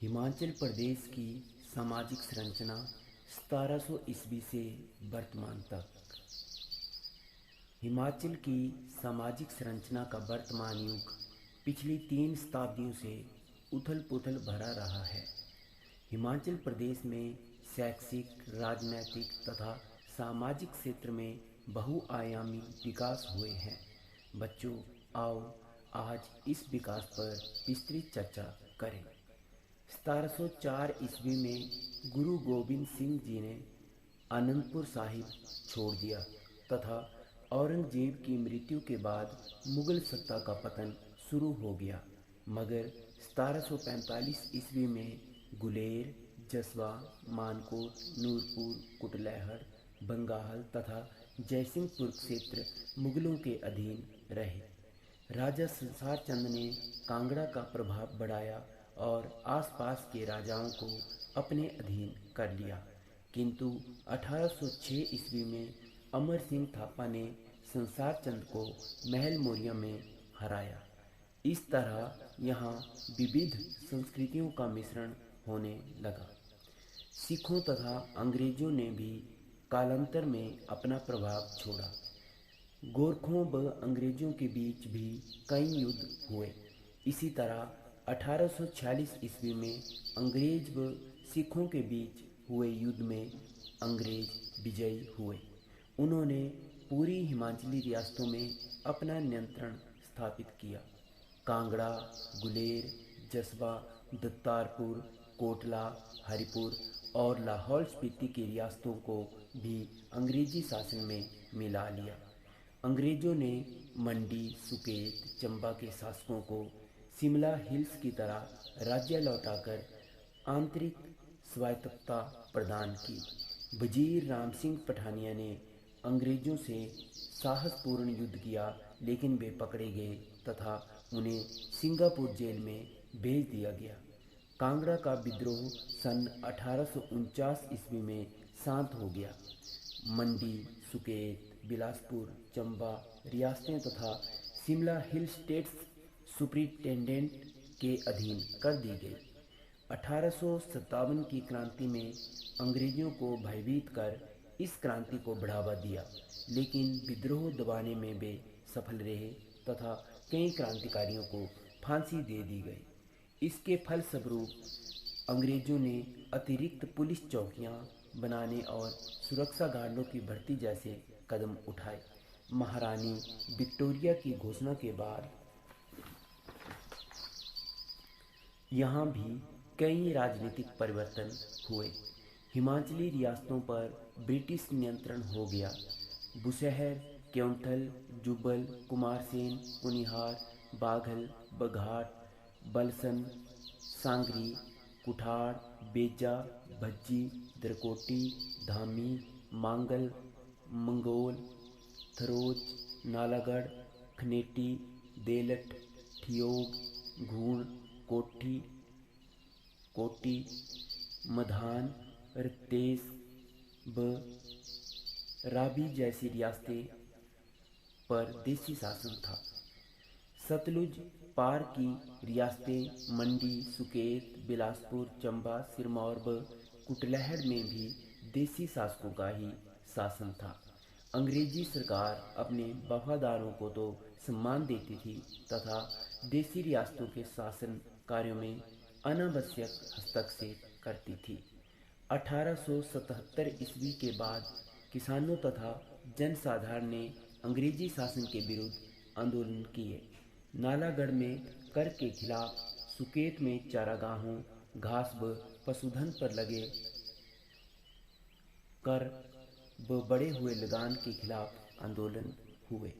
हिमाचल प्रदेश की सामाजिक संरचना 1700 ईस्वी से वर्तमान तक। हिमाचल की सामाजिक संरचना का वर्तमान युग पिछली 3 शताब्दियों से उथल पुथल भरा रहा है। हिमाचल प्रदेश में शैक्षिक, राजनैतिक तथा सामाजिक क्षेत्र में बहुआयामी विकास हुए हैं। बच्चों, आओ आज इस विकास पर विस्तृत चर्चा करें। 1704 ईस्वी में गुरु गोबिंद सिंह जी ने आनंदपुर साहिब छोड़ दिया तथा औरंगजेब की मृत्यु के बाद मुगल सत्ता का पतन शुरू हो गया। मगर 1745 ईस्वी में गुलेर, जसवा, मानकोट, नूरपुर, कुटलैहड़, बंगाल तथा जयसिंहपुर क्षेत्र मुगलों के अधीन रहे। राजा संसार चंद ने कांगड़ा का प्रभाव बढ़ाया और आसपास के राजाओं को अपने अधीन कर लिया, किंतु 1806 ईस्वी में अमर सिंह थापा ने संसार चंद को महल मौर्य में हराया। इस तरह यहाँ विविध संस्कृतियों का मिश्रण होने लगा। सिखों तथा अंग्रेजों ने भी कालांतर में अपना प्रभाव छोड़ा। गोरखों व अंग्रेजों के बीच भी कई युद्ध हुए। इसी तरह 1846 ईस्वी में अंग्रेज व सिखों के बीच हुए युद्ध में अंग्रेज विजयी हुए। उन्होंने पूरी हिमाचली रियासतों में अपना नियंत्रण स्थापित किया। कांगड़ा, गुलेर, जसवा, दत्तारपुर, कोटला, हरिपुर और लाहौल स्पीति की रियासतों को भी अंग्रेजी शासन में मिला लिया। अंग्रेजों ने मंडी, सुकेत, चंबा के शासकों को शिमला हिल्स की तरह राज्य लौटाकर आंतरिक स्वायत्तता प्रदान की। वजीर राम सिंह पठानिया ने अंग्रेजों से साहसपूर्ण युद्ध किया, लेकिन वे पकड़े गए तथा उन्हें सिंगापुर जेल में भेज दिया गया। कांगड़ा का विद्रोह सन 1849 ईस्वी में शांत हो गया। मंडी, सुकेत, बिलासपुर, चंबा रियासतें तथा शिमला हिल स्टेट्स सुपरिटेंडेंट के अधीन कर दी गई। 1857 की क्रांति में अंग्रेजों को भयभीत कर इस क्रांति को बढ़ावा दिया, लेकिन विद्रोह दबाने में वे सफल रहे तथा कई क्रांतिकारियों को फांसी दे दी गई। इसके फलस्वरूप अंग्रेजों ने अतिरिक्त पुलिस चौकियां बनाने और सुरक्षा गार्डों की भर्ती जैसे कदम उठाए। महारानी विक्टोरिया की घोषणा के बाद यहाँ भी कई राजनीतिक परिवर्तन हुए। हिमाचली रियासतों पर ब्रिटिश नियंत्रण हो गया। बुशहर, क्योंठल, जुब्बल, कुमारसेन, कुनिहार, बाघल, बघाट, बलसन, सांगरी, कुठाड़, बेजा, भज्जी, द्रकोटी, धामी, मांगल, मंगोल, थरोच, नालागढ़, खनेटी, देलट, ठियोग, घूण, कोटी, मधान, रत्तेस व राबी जैसी रियासतें पर देसी शासन था। सतलुज पार की रियासतें मंडी, सुकेत, बिलासपुर, चंबा, सिरमौर व कुटलैहड़ में भी देसी शासकों का ही शासन था। अंग्रेजी सरकार अपने वफादारों को तो सम्मान देती थी तथा देसी रियासतों के शासन कार्यों में अनावश्यक हस्तक्षेप करती थी। 1877 ईस्वी के बाद किसानों तथा जनसाधारण ने अंग्रेजी शासन के विरुद्ध आंदोलन किए। नालागढ़ में कर के खिलाफ, सुकेत में चारागाहों, घास व पशुधन पर लगे कर व बढ़े हुए लगान के खिलाफ आंदोलन हुए।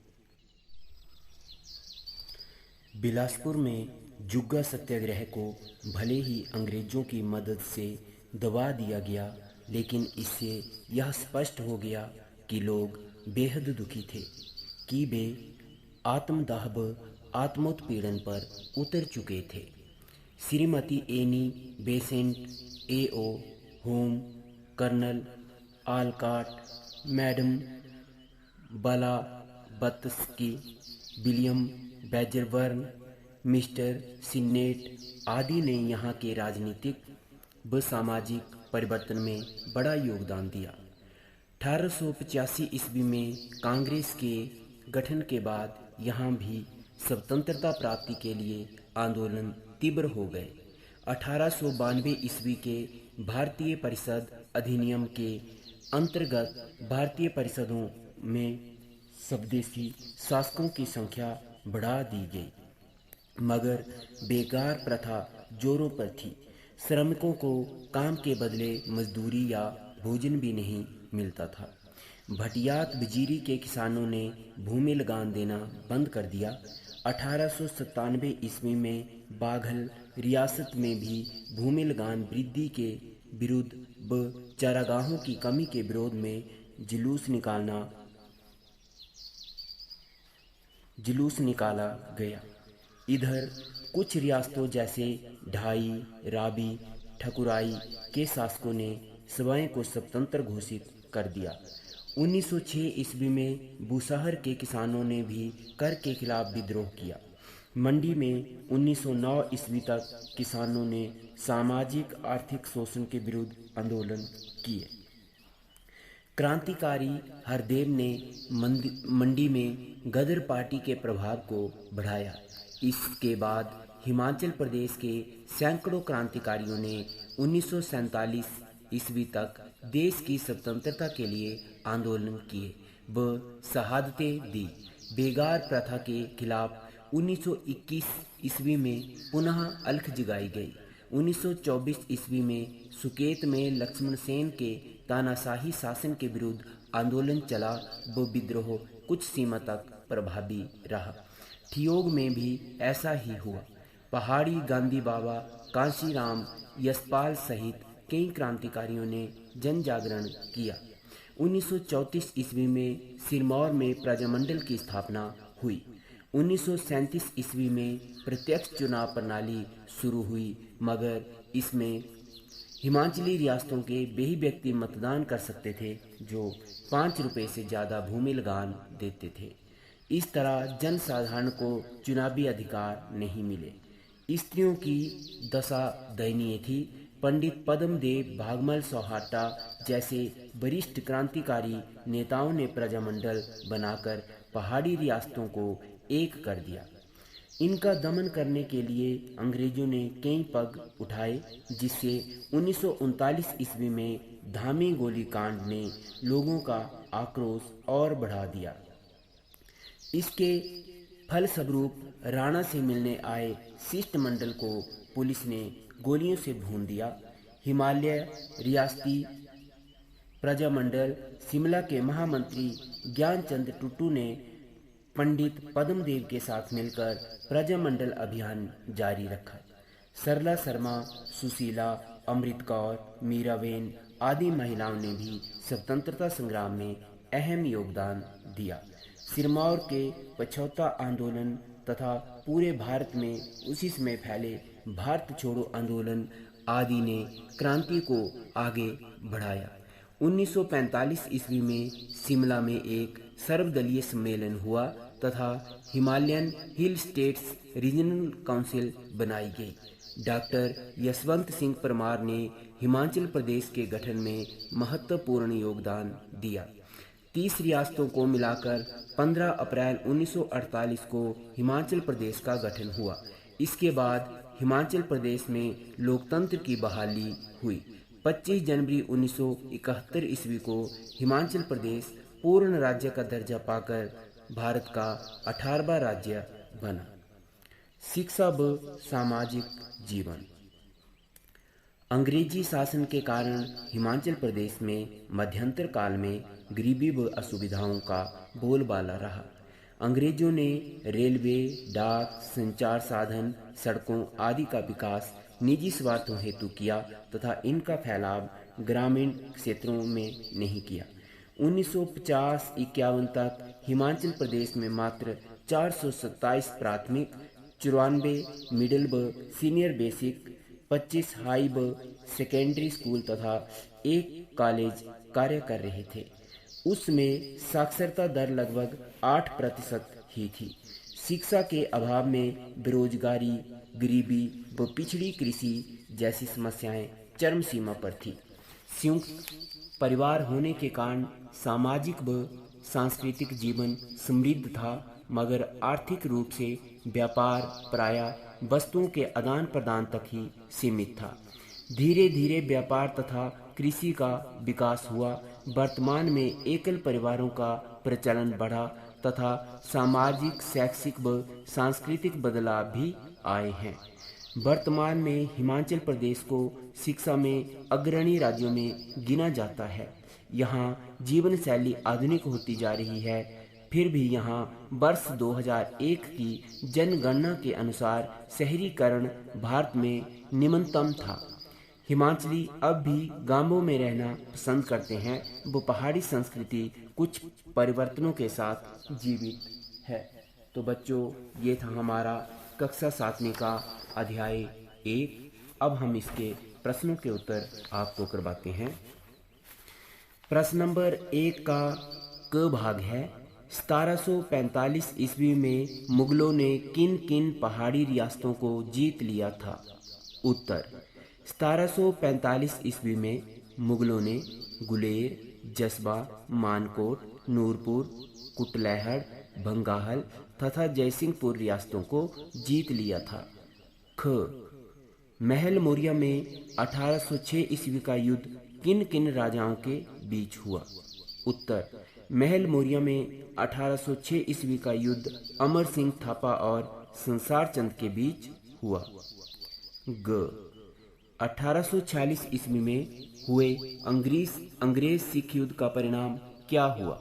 बिलासपुर में जुग्गा सत्याग्रह को भले ही अंग्रेजों की मदद से दबा दिया गया, लेकिन इससे यह स्पष्ट हो गया कि लोग बेहद दुखी थे कि वे आत्मदाह व आत्मोत्पीड़न पर उतर चुके थे। श्रीमती Annie Besant, A.O. Hume, colonel Olcott, madam Blavatsky, William Wedderburn, mister Sinnett आदि ने यहाँ के राजनीतिक व सामाजिक परिवर्तन में बड़ा योगदान दिया। 1885 ईस्वी में कांग्रेस के गठन के बाद यहाँ भी स्वतंत्रता प्राप्ति के लिए आंदोलन तीव्र हो गए। 1892 ईस्वी के भारतीय परिषद अधिनियम के अंतर्गत भारतीय परिषदों में स्वदेशी शासकों की संख्या बढ़ा दी गई, मगर बेकार प्रथा जोरों पर थी। श्रमिकों को काम के बदले मजदूरी या भोजन भी नहीं मिलता था। भटियात बजीरी के किसानों ने भूमि लगान देना बंद कर दिया। 1897 ईस्वी में बाघल रियासत में भी भूमि लगान वृद्धि के विरुद्ध व चारागाहों की कमी के विरोध में जुलूस निकाला गया। इधर कुछ रियासतों जैसे ढाई, राबी, ठकुराई के शासकों ने स्वयं को स्वतंत्र घोषित कर दिया। 1906 ईस्वी में बूसहर के किसानों ने भी कर के खिलाफ विद्रोह किया। मंडी में 1909 ईस्वी तक किसानों ने सामाजिक आर्थिक शोषण के विरुद्ध आंदोलन किए। क्रांतिकारी हरदेव ने मंडी में गदर पार्टी के प्रभाव को बढ़ाया। इसके बाद हिमाचल प्रदेश के सैकड़ों क्रांतिकारियों ने 1947 ईस्वी तक देश की स्वतंत्रता के लिए आंदोलन किए व शहादतें दी। बेगार प्रथा के खिलाफ 1921 ईस्वी में पुनः अलख जगाई गई। 1924 ईस्वी में सुकेत में लक्ष्मण सेन के तानाशाही शासन के विरुद्ध आंदोलन चला व विद्रोह कुछ सीमा तक प्रभावी रहा। ठियोग में भी ऐसा ही हुआ। पहाड़ी गांधी बाबा, कांशीराम, यशपाल सहित कई क्रांतिकारियों ने जन जागरण किया। 1934 ईस्वी में सिरमौर में प्रजामंडल की स्थापना हुई। 1937 ईस्वी में प्रत्यक्ष चुनाव प्रणाली शुरू हुई, मगर इसमें हिमाचली रियासतों के वही व्यक्ति मतदान कर सकते थे जो 5 रुपये से ज़्यादा भूमि लगान देते थे। इस तरह जनसाधारण को चुनावी अधिकार नहीं मिले। स्त्रियों की दशा दयनीय थी। पंडित पद्मदेव, भागमल सोहाटा जैसे वरिष्ठ क्रांतिकारी नेताओं ने प्रजामंडल बनाकर पहाड़ी रियासतों को एक कर दिया। इनका दमन करने के लिए अंग्रेजों ने कई पग उठाए, जिससे 1939 ईस्वी में धामी गोली कांड ने लोगों का आक्रोश और बढ़ा दिया। इसके फलस्वरूप राणा से मिलने आए शिष्टमंडल को पुलिस ने गोलियों से भून दिया। हिमालय रियासती प्रजामंडल शिमला के महामंत्री ज्ञानचंद टुटू ने पंडित पद्मदेव के साथ मिलकर प्रजामंडल अभियान जारी रखा। सरला शर्मा, सुशीला, अमृत कौर, मीराबेन आदि महिलाओं ने भी स्वतंत्रता संग्राम में अहम योगदान दिया। सिरमौर के पछौता आंदोलन तथा पूरे भारत में उसी समय फैले भारत छोड़ो आंदोलन आदि ने क्रांति को आगे बढ़ाया। 1945 ईस्वी में शिमला में एक सर्वदलीय सम्मेलन हुआ तथा हिमालयन हिल स्टेट्स रीजनल काउंसिल बनाई गई। डॉक्टर यशवंत सिंह परमार ने हिमाचल प्रदेश के गठन में महत्वपूर्ण योगदान दिया। 30 रियासतों को मिलाकर 15 अप्रैल 1948 को हिमाचल प्रदेश का गठन हुआ। इसके बाद हिमाचल प्रदेश में लोकतंत्र की बहाली हुई। 25 जनवरी 1971 ईस्वी को हिमाचल प्रदेश पूर्ण राज्य का दर्जा पाकर भारत का 18वां राज्य बना। शिक्षा व सामाजिक जीवन। अंग्रेजी शासन के कारण हिमाचल प्रदेश में मध्यंतर काल में गरीबी व असुविधाओं का बोलबाला रहा। अंग्रेजों ने रेलवे, डाक, संचार साधन, सड़कों आदि का विकास निजी स्वार्थों हेतु किया तथा इनका फैलाव ग्रामीण क्षेत्रों में नहीं किया। 1950-51 तक हिमाचल प्रदेश में मात्र 427 प्राथमिक, 94 मिडिल व सीनियर बेसिक, 25 हाई व सेकेंडरी स्कूल तथा एक कॉलेज कार्य कर रहे थे। उसमें साक्षरता दर लगभग 8% ही थी। शिक्षा के अभाव में बेरोजगारी, गरीबी व पिछड़ी कृषि जैसी समस्याएं चरम सीमा पर थी। संयुक्त परिवार होने के कारण सामाजिक व सांस्कृतिक जीवन समृद्ध था, मगर आर्थिक रूप से व्यापार प्रायः वस्तुओं के आदान प्रदान तक ही सीमित था। धीरे धीरे व्यापार तथा कृषि का विकास हुआ। वर्तमान में एकल परिवारों का प्रचलन बढ़ा तथा सामाजिक, शैक्षिक व सांस्कृतिक बदलाव भी आए हैं। वर्तमान में हिमाचल प्रदेश को शिक्षा में अग्रणी राज्यों में गिना जाता है। यहाँ जीवन शैली आधुनिक होती जा रही है, फिर भी यहाँ वर्ष 2001 की जनगणना के अनुसार शहरीकरण भारत में निम्नतम था। हिमाचली अब भी गांवों में रहना पसंद करते हैं। वो पहाड़ी संस्कृति कुछ परिवर्तनों के साथ जीवित है। तो बच्चों, ये था हमारा कक्षा 7वीं का अध्याय 1। अब हम इसके प्रश्नों के उत्तर आपको करवाते हैं। प्रश्न नंबर 1 का क भाग है, 1745 ईस्वी में मुगलों ने किन किन पहाड़ी रियासतों को जीत लिया था? उत्तर, 1745 ईस्वी में मुगलों ने गुलेर, जसबा, मानकोट, नूरपुर, कुटलैहड़, भंगाहल तथा जयसिंहपुर रियासतों को जीत लिया था। ख, महल मौर्य में 1806 ईस्वी का युद्ध किन किन राजाओं के बीच हुआ? उत्तर, महल मौर्य में 1806 ईस्वी का युद्ध अमर सिंह थापा और संसार चंद के बीच हुआ। ग, 1846 ईस्वी में हुए अंग्रेज सिख युद्ध का परिणाम क्या हुआ?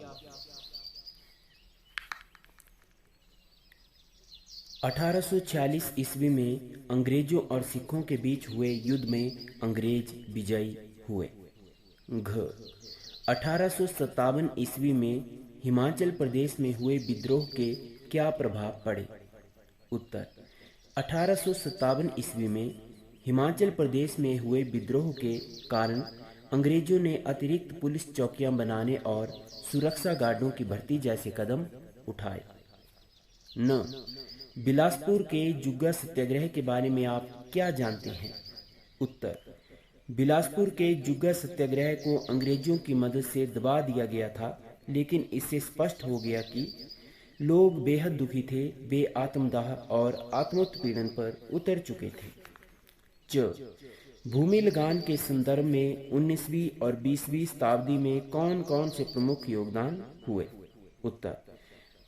1846 ईस्वी में अंग्रेजों और सिखों के बीच हुए युद्ध में अंग्रेज विजयी हुए। घ, 1857 ईस्वी में हिमाचल प्रदेश में हुए विद्रोह के क्या प्रभाव पड़े? उत्तर, 1857 ईस्वी में हिमाचल प्रदेश में हुए विद्रोह के कारण अंग्रेजों ने अतिरिक्त पुलिस चौकियां बनाने और सुरक्षा गार्डों की भर्ती जैसे कदम उठाए। न, बिलासपुर के जुग्गा सत्याग्रह के बारे में आप क्या जानते हैं? उत्तर, बिलासपुर के जुग्गा सत्याग्रह को अंग्रेजों की मदद से दबा दिया गया था, लेकिन इससे स्पष्ट हो गया कि लोग बेहद दुखी थे। वे आत्मदाह और आत्मोत्पीड़न पर उतर चुके थे। च, भूमि लगान के संदर्भ में 19वीं और 20वीं शताब्दी में कौन कौन से प्रमुख योगदान हुए? उत्तर,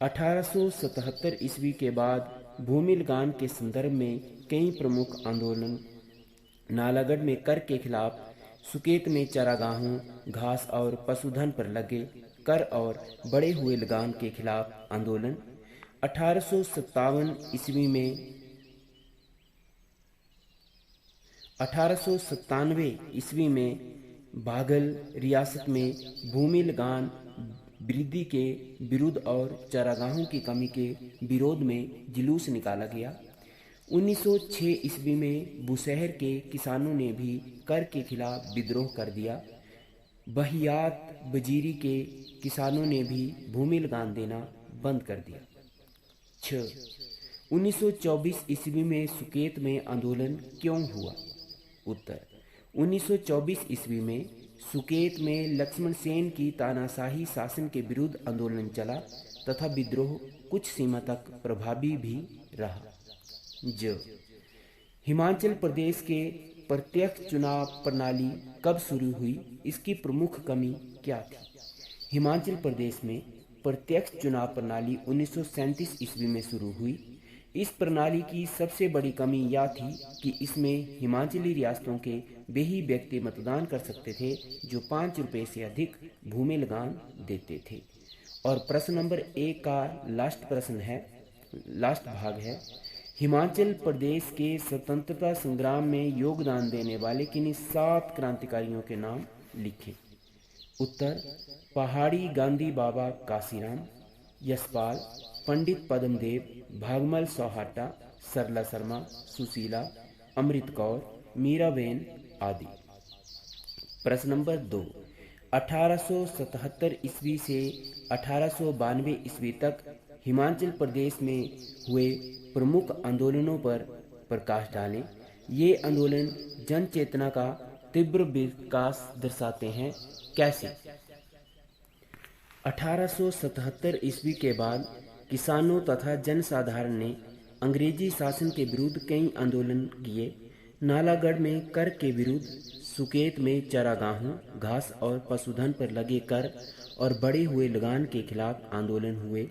1877 ईस्वी के बाद भूमि लगान के संदर्भ में कई प्रमुख आंदोलन, नालागढ़ में कर के खिलाफ, सुकेत में चारागाहों, घास और पशुधन पर लगे कर और बढ़े हुए लगान के खिलाफ आंदोलन, 1857 ईस्वी में 1897 ईस्वी में बाघल रियासत में भूमि लगान वृद्धि के विरुद्ध और चारागाहों की कमी के विरोध में जुलूस निकाला गया। 1906 ईस्वी में बुशहर के किसानों ने भी कर के खिलाफ विद्रोह कर दिया। बहियात बजीरी के किसानों ने भी भूमि लगान देना बंद कर दिया। 6, 1924 ईस्वी में सुकेत में आंदोलन क्यों हुआ? उत्तर, 1924 ईस्वी में सुकेत में लक्ष्मण सेन की तानाशाही शासन के विरुद्ध आंदोलन चला तथा विद्रोह कुछ सीमा तक प्रभावी भी रहा। ज, हिमाचल प्रदेश के प्रत्यक्ष चुनाव प्रणाली कब शुरू हुई? इसकी प्रमुख कमी क्या थी? हिमाचल प्रदेश में प्रत्यक्ष चुनाव प्रणाली 1937 ईस्वी में शुरू हुई। इस प्रणाली की सबसे बड़ी कमी यह थी कि इसमें हिमाचली रियासतों के वे ही व्यक्ति मतदान कर सकते थे जो 5 रुपये से अधिक भूमि लगान देते थे। और प्रश्न नंबर 1 का लास्ट भाग है, हिमाचल प्रदेश के स्वतंत्रता संग्राम में योगदान देने वाले किन्हीं 7 क्रांतिकारियों के नाम लिखें। उत्तर, पहाड़ी गांधी बाबा काशीराम, यशपाल, पंडित पद्मदेव, भागमल सोहाटा, सरला शर्मा, सुशीला, अमृत कौर, मीराबेन आदि। प्रश्न नंबर 2, 1877 ईस्वी से 1892 ईस्वी तक हिमाचल प्रदेश में हुए प्रमुख आंदोलनों पर प्रकाश डालें। ये आंदोलन जन चेतना का तीव्र विकास दर्शाते हैं। कैसे? 1877 ईस्वी के बाद किसानों तथा जनसाधारण ने अंग्रेजी शासन के विरुद्ध कई आंदोलन किए। नालागढ़ में कर के विरुद्ध, सुकेत में चारागाहों, घास और पशुधन पर लगे कर और बढ़े हुए लगान के खिलाफ आंदोलन हुए।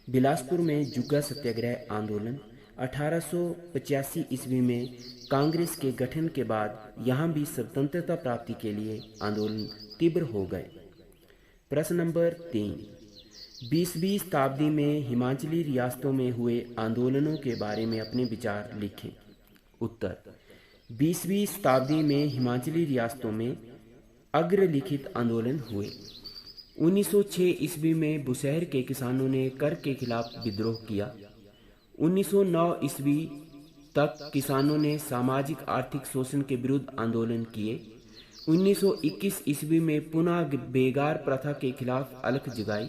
बिलासपुर में जुग्गा सत्याग्रह आंदोलन। 1885 ईस्वी में कांग्रेस के गठन के बाद यहाँ भी स्वतंत्रता प्राप्ति के लिए आंदोलन तीव्र हो गए। प्रश्न नंबर 3, 20वीं शताब्दी में हिमाचली रियासतों में हुए आंदोलनों के बारे में अपने विचार लिखें। उत्तर: 20वीं शताब्दी में हिमाचली रियासतों में अग्रलिखित आंदोलन हुए। 1906 ईस्वी में बुशहर के किसानों ने कर के खिलाफ विद्रोह किया। 1909 ईस्वी तक किसानों ने सामाजिक आर्थिक शोषण के विरुद्ध आंदोलन किए। 1921 ईस्वी में पुनः बेगार प्रथा के खिलाफ अलख जगाई।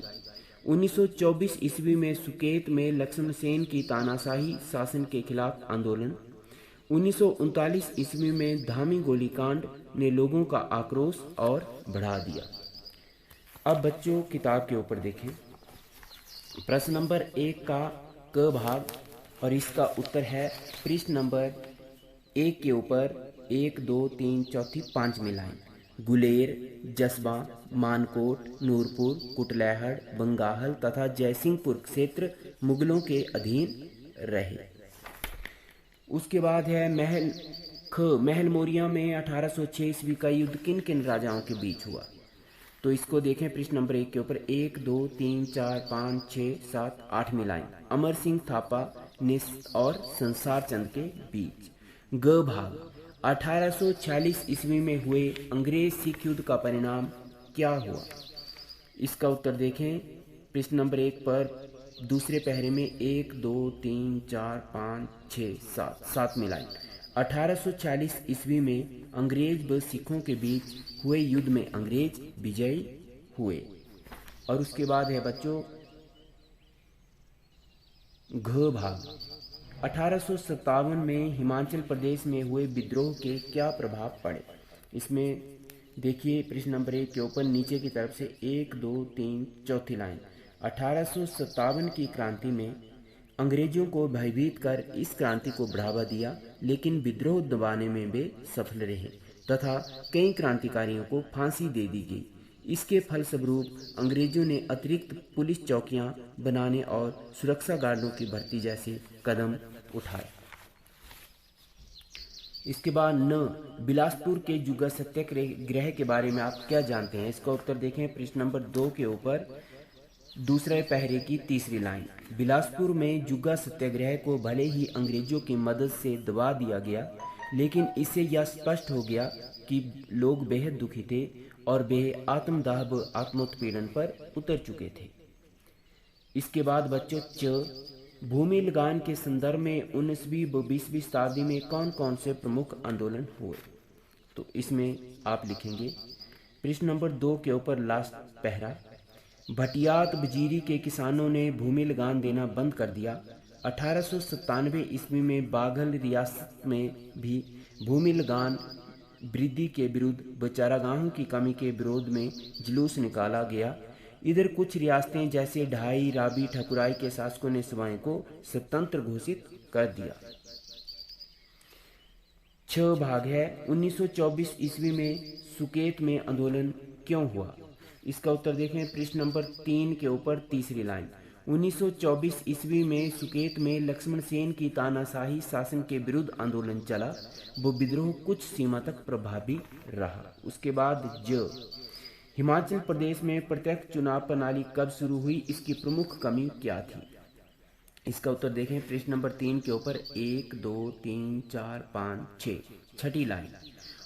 1924 ईस्वी में सुकेत में लक्ष्मण सेन की तानाशाही शासन के खिलाफ आंदोलन। 1939 ईस्वी में धामी गोलीकांड ने लोगों का आक्रोश और बढ़ा दिया। अब बच्चों किताब के ऊपर देखें। प्रश्न नंबर 1 का क भाग और इसका उत्तर है पृष्ठ नंबर 1 के ऊपर 1, 2, 3, चौथी 5वीं लाइन। गुलेर, जसबा, मानकोट, नूरपुर, कुटलैहड़, बंगाहल तथा जयसिंहपुर क्षेत्र मुगलों के अधीन रहे। उसके बाद है महल मोरिया में 1806 ईस्वी का युद्ध किन किन राजाओं के बीच हुआ? तो इसको देखें पृष्ठ नंबर 1 के ऊपर 1, 2, 3, 4, 5, 6, 7, 8वीं लाइन। अमर सिंह थापा और संसार चंद के बीच। ग भाग 1846 ईस्वी में हुए अंग्रेज सिख युद्ध का परिणाम क्या हुआ? इसका उत्तर देखें पृष्ठ नंबर 1 पर दूसरे पहरे में 1, 2, 3, 4, 5, 6, 7, 7वीं लाइन। 1840 ईस्वी में अंग्रेज व सिखों के बीच हुए युद्ध में अंग्रेज विजयी हुए। और उसके बाद है बच्चों घ भाग 1857 में हिमाचल प्रदेश में हुए विद्रोह के क्या प्रभाव पड़े? इसमें देखिए पृष्ठ नंबर 1 के ऊपर नीचे की तरफ से 1, 2, 3, चौथी लाइन। 1857 की क्रांति में अंग्रेजों को भयभीत कर इस क्रांति को बढ़ावा दिया, लेकिन विद्रोह दबाने में वे सफल रहे तथा कई क्रांतिकारियों को फांसी दे दी गई। इसके फलस्वरूप अंग्रेजों ने अतिरिक्त पुलिस चौकियां बनाने और सुरक्षा गार्डों की भर्ती जैसे कदम उठाए। इसके बाद न बिलासपुर के जुग्गा सत्याग्रह के बारे में आप क्या जानते हैं? इसका उत्तर देखें पृष्ठ नंबर 2 के ऊपर दूसरे पहरे की 3री लाइन। बिलासपुर में जुग्गा सत्याग्रह को भले ही अंग्रेजों की मदद से दबा दिया गया, लेकिन इससे यह स्पष्ट हो गया कि लोग बेहद दुखी थे और वे आत्मदाह व आत्मोत्पीड़न पर उतर चुके थे। इसके बाद बच्चों भूमि लगान के संदर्भ में 19वीं व 20वीं शताब्दी में कौन कौन से प्रमुख आंदोलन हुए? तो इसमें आप लिखेंगे पृष्ठ नंबर 2 के ऊपर लास्ट पहरा। भटियात बजीरी के किसानों ने भूमि लगान देना बंद कर दिया। 1897 ईस्वी में बाघल रियासत में भी भूमि लगान वृद्धि के विरुद्ध व चारागाहों की कमी के विरोध में जुलूस निकाला गया। इधर कुछ रियासतें जैसे ढाई, राबी, ठकुराई के शासकों ने सूबाओं को स्वतंत्र घोषित कर दिया। 6 भाग है 1924 ईस्वी में सुकेत में आंदोलन क्यों हुआ? इसका उत्तर देखें पृष्ठ नंबर 3 के ऊपर 3री लाइन। 1924 ईस्वी में सुकेत में लक्ष्मण सेन की तानाशाही शासन के विरुद्ध आंदोलन चला। वो विद्रोह कुछ सीमा तक प्रभावी रहा। उसके बाद हिमाचल प्रदेश में प्रत्यक्ष चुनाव प्रणाली कब शुरू हुई? इसकी प्रमुख कमी क्या थी? इसका उत्तर देखें पृष्ठ नंबर 3 के ऊपर 1, 2, 3, 4, 5, 6, 6ठी लाइन।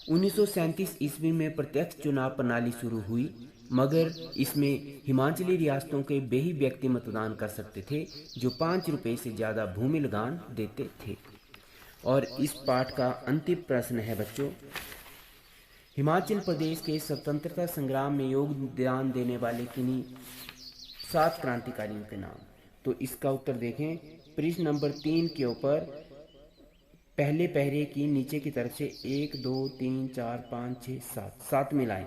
1937 ईस्वी में प्रत्यक्ष चुनाव प्रणाली शुरू हुई, मगर इसमें हिमाचली रियासतों के वे ही व्यक्ति मतदान कर सकते थे जो 5 रुपये से ज़्यादा भूमि लगान देते थे। और इस पाठ का अंतिम प्रश्न है बच्चों, हिमाचल प्रदेश के स्वतंत्रता संग्राम में योगदान देने वाले किन्हीं 7 क्रांतिकारियों के नाम। तो इसका उत्तर देखें, पृष्ठ नंबर 3 के ऊपर पहले पहरे की नीचे की तरफ से 1 2 3 4 5 6 7 सातवीं लाइन,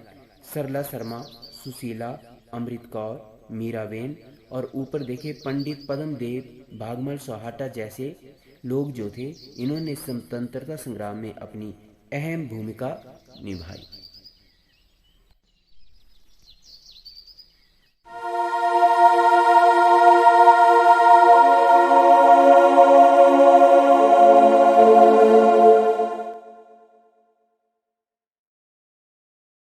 सरला शर्मा, सुशीला, अमृत कौर, मीराबेन और ऊपर देखे पंडित पद्मदेव, भागमल सोहाटा जैसे लोग जो थे, इन्होंने स्वतंत्रता संग्राम में अपनी अहम भूमिका निभाई।